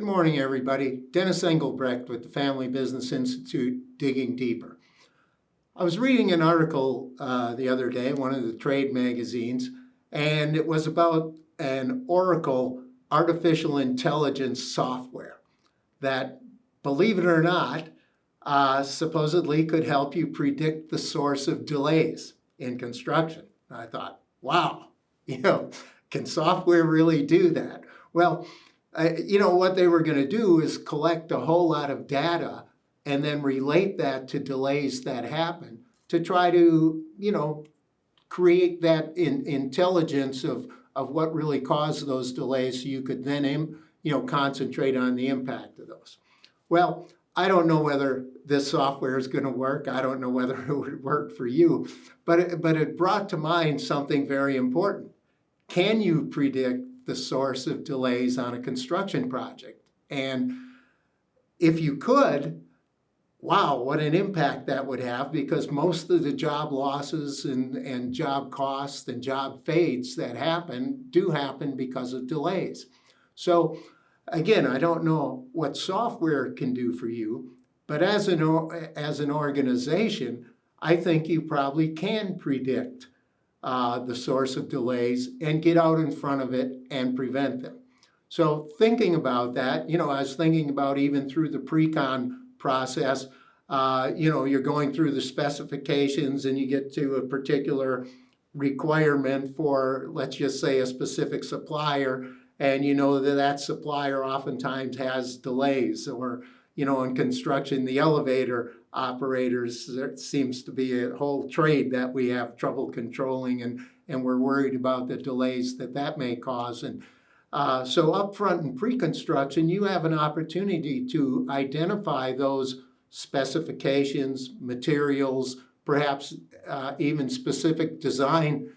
Good morning, everybody. Dennis Engelbrecht with the Family Business Institute, Digging Deeper. I was reading an article the other day, one of the trade magazines, and it was about an Oracle artificial intelligence software that, believe it or not, supposedly could help you predict the source of delays in construction. I thought, wow, can software really do that? Well, what they were going to do is collect a whole lot of data and then relate that to delays that happen to try to, create that intelligence of what really caused those delays so you could then, concentrate on the impact of those. Well, I don't know whether this software is going to work. I don't know whether it would work for you, but it brought to mind something very important. Can you predict the source of delays on a construction project? And if you could, wow, what an impact that would have, because most of the job losses and job costs and job fades that do happen because of delays. So again, I don't know what software can do for you, but as an organization, I think you probably can predict the source of delays and get out in front of it and prevent them. So thinking about that, I was thinking about even through the pre-con process, you're going through the specifications and you get to a particular requirement for, let's just say, a specific supplier, and you know that supplier oftentimes has delays, or, in construction, the elevator operators, there seems to be a whole trade that we have trouble controlling, and we're worried about the delays that may cause. And so up front in pre-construction, you have an opportunity to identify those specifications, materials, perhaps even specific design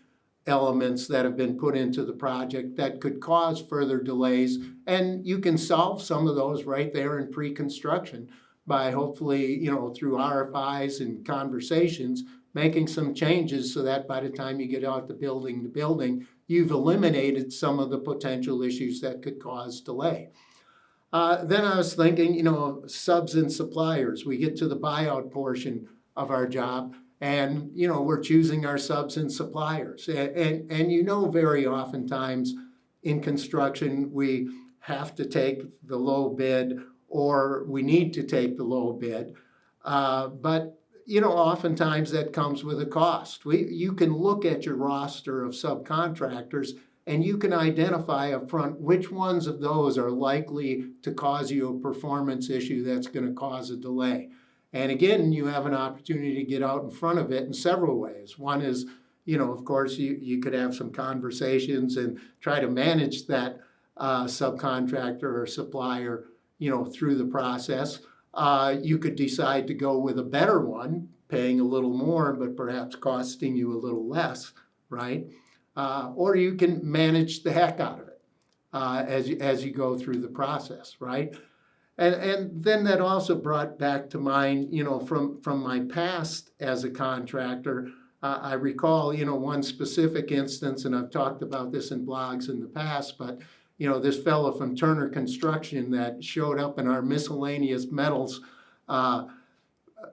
elements that have been put into the project that could cause further delays. And you can solve some of those right there in pre-construction by hopefully, through RFIs and conversations, making some changes so that by the time you get out the building, you've eliminated some of the potential issues that could cause delay. Then I was thinking, subs and suppliers. We get to the buyout portion of our job, and, we're choosing our subs and suppliers. And very oftentimes in construction, we have to take the low bid, or we need to take the low bid. But oftentimes that comes with a cost. You can look at your roster of subcontractors and you can identify up front which ones of those are likely to cause you a performance issue that's going to cause a delay. And again, you have an opportunity to get out in front of it in several ways. One is, of course, you could have some conversations and try to manage that subcontractor or supplier, through the process. You could decide to go with a better one, paying a little more, but perhaps costing you a little less, right? Or you can manage the heck out of it as you go through the process, right? And then that also brought back to mind, from my past as a contractor, I recall, one specific instance, and I've talked about this in blogs in the past, but, this fellow from Turner Construction that showed up in our miscellaneous metals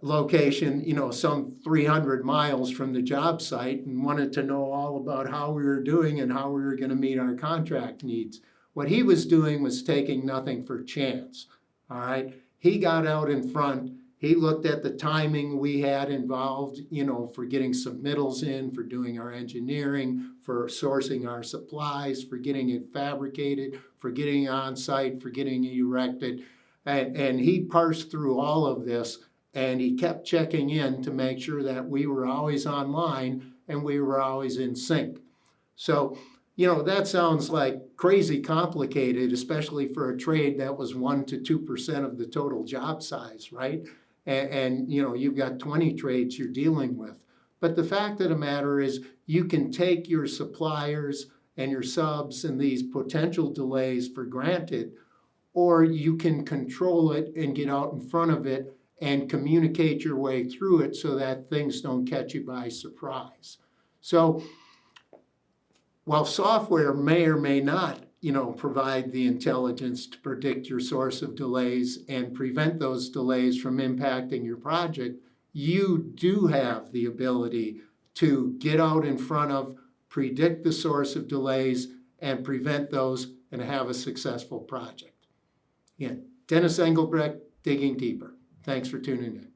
location, some 300 miles from the job site, and wanted to know all about how we were doing and how we were going to meet our contract needs. What he was doing was taking nothing for chance. All right. He got out in front. He looked at the timing we had involved, for getting submittals in, for doing our engineering, for sourcing our supplies, for getting it fabricated, for getting on site, for getting it erected. And he parsed through all of this, and he kept checking in to make sure that we were always online and we were always in sync. So, that sounds like crazy complicated, especially for a trade that was 1% to 2% of the total job size, right? And you've got 20 trades you're dealing with. But the fact of the matter is, you can take your suppliers and your subs and these potential delays for granted, or you can control it and get out in front of it and communicate your way through it so that things don't catch you by surprise. So while software may or may not, provide the intelligence to predict your source of delays and prevent those delays from impacting your project, you do have the ability to get out in front of, predict the source of delays, and prevent those and have a successful project. Again, Dennis Engelbrecht, Digging Deeper. Thanks for tuning in.